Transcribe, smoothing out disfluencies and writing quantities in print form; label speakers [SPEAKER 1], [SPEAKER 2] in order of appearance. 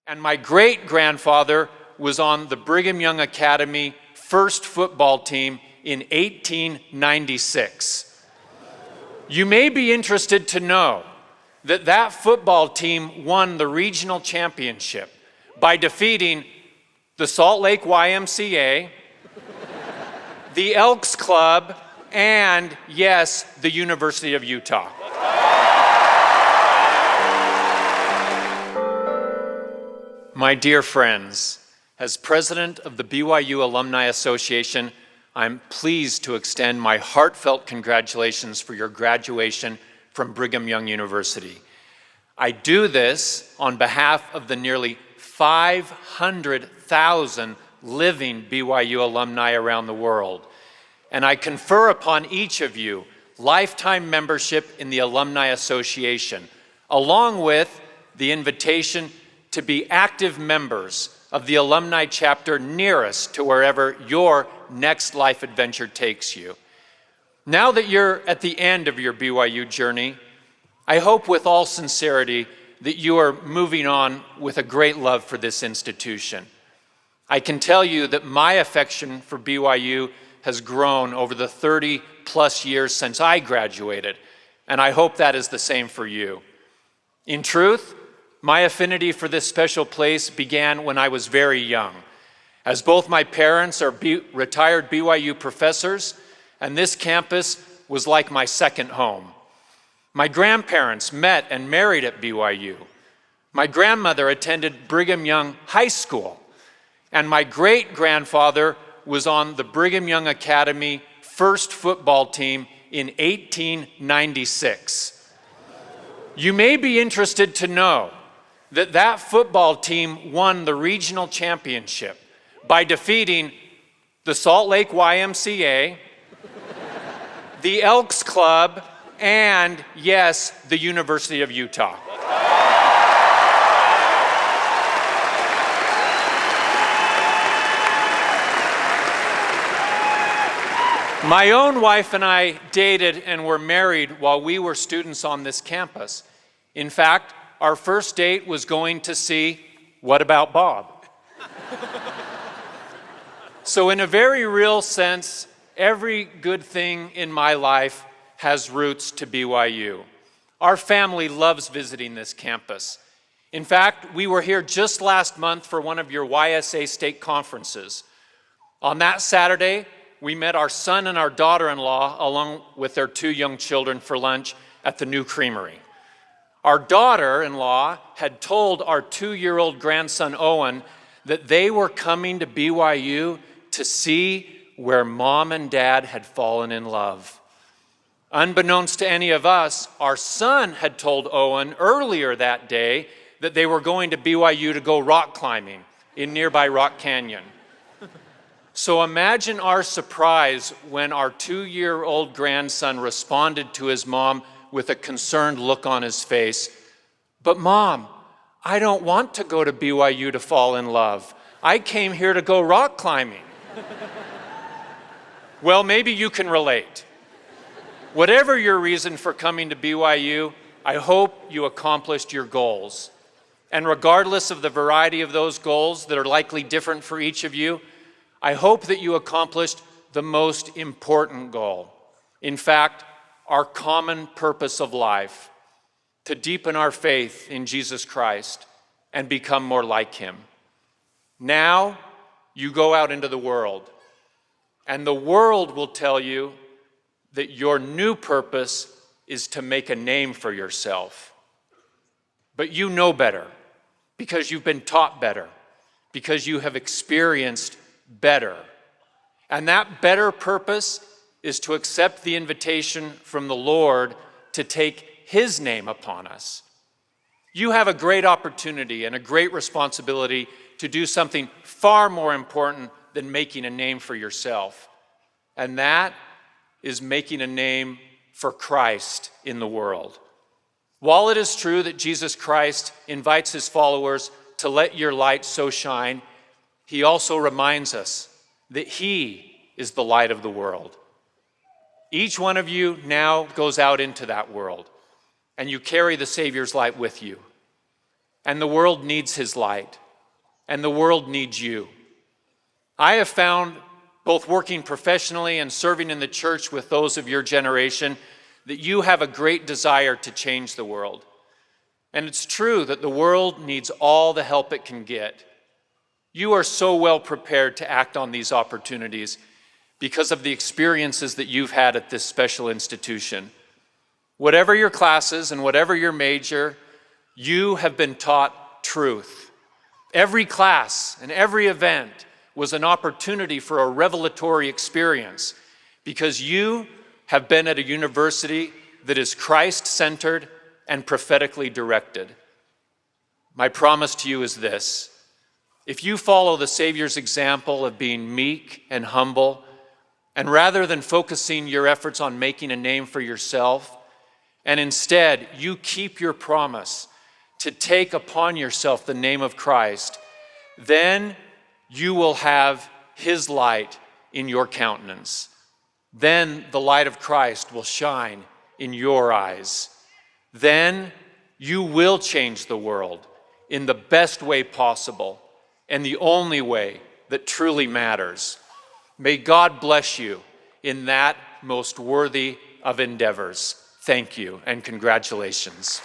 [SPEAKER 1] And my great-grandfather was on the Brigham Young Academy first football team in 1896. You may be interested to know that that football team won the regional championship by defeating the Salt Lake YMCA, the Elks Club, and, yes, the University of Utah. My dear friends, as president of the BYU Alumni Association, I'm pleased to extend my heartfelt congratulations for your graduation from Brigham Young University. I do this on behalf of the nearly 500,000 living BYU alumni around the world, and I confer upon each of you lifetime membership in the Alumni Association, along with the invitation to be active members of the alumni chapter nearest to wherever your next life adventure takes you. Now that you're at the end of your BYU journey, I hope with all sincerity that you are moving on with a great love for this institution. I can tell you that my affection for BYU has grown over the 30-plus years since I graduated, and I hope that is the same for you. In truth, my affinity for this special place began when I was very young, as both my parents are retired BYU professors, and this campus was like my second home. My grandparents met and married at BYU. My grandmother attended Brigham Young High School, and my great-grandfather was on the Brigham Young Academy first football team in 1896. You may be interested to know that that football team won the regional championship by defeating the Salt Lake YMCA, the Elks Club, and, yes, the University of Utah. My own wife and I dated and were married while we were students on this campus. In fact, our first date was going to see What About Bob? So in a very real sense, every good thing in my life has roots to BYU. Our family loves visiting this campus. In fact, we were here just last month for one of your YSA state conferences. On that Saturday, we met our son and our daughter-in-law along with their 2 young children for lunch at the new creamery. Our daughter-in-law had told our 2-year-old grandson Owen that they were coming to BYU to see where mom and dad had fallen in love. Unbeknownst to any of us, our son had told Owen earlier that day that they were going to BYU to go rock climbing in nearby Rock Canyon. So imagine our surprise when our 2-year-old grandson responded to his mom with a concerned look on his face. "But Mom, I don't want to go to BYU to fall in love. I came here to go rock climbing." Well, maybe you can relate. Whatever your reason for coming to BYU, I hope you accomplished your goals. And regardless of the variety of those goals that are likely different for each of you, I hope that you accomplished the most important goal. In fact, our common purpose of life, to deepen our faith in Jesus Christ and become more like Him. Now, you go out into the world, and the world will tell you that your new purpose is to make a name for yourself. But you know better, because you've been taught better, because you have experienced better. And that better purpose is to accept the invitation from the Lord to take His name upon us. You have a great opportunity and a great responsibility to do something far more important than making a name for yourself. And that is making a name for Christ in the world. While it is true that Jesus Christ invites His followers to let your light so shine, He also reminds us that He is the light of the world. Each one of you now goes out into that world, and you carry the Savior's light with you. and the world needs his light, and the world needs you. I have found, both working professionally and serving in the church with those of your generation, that you have a great desire to change the world. And it's true that the world needs all the help it can get. You are so well prepared to act on these opportunities because of the experiences that you've had at this special institution. Whatever your classes and whatever your major, you have been taught truth. Every class and every event was an opportunity for a revelatory experience because you have been at a university that is Christ-centered and prophetically directed. My promise to you is this: if you follow the Savior's example of being meek and humble, and rather than focusing your efforts on making a name for yourself, and instead you keep your promise to take upon yourself the name of Christ, then you will have his light in your countenance. Then the light of Christ will shine in your eyes. Then you will change the world in the best way possible and the only way that truly matters. May God bless you in that most worthy of endeavors. Thank you and congratulations.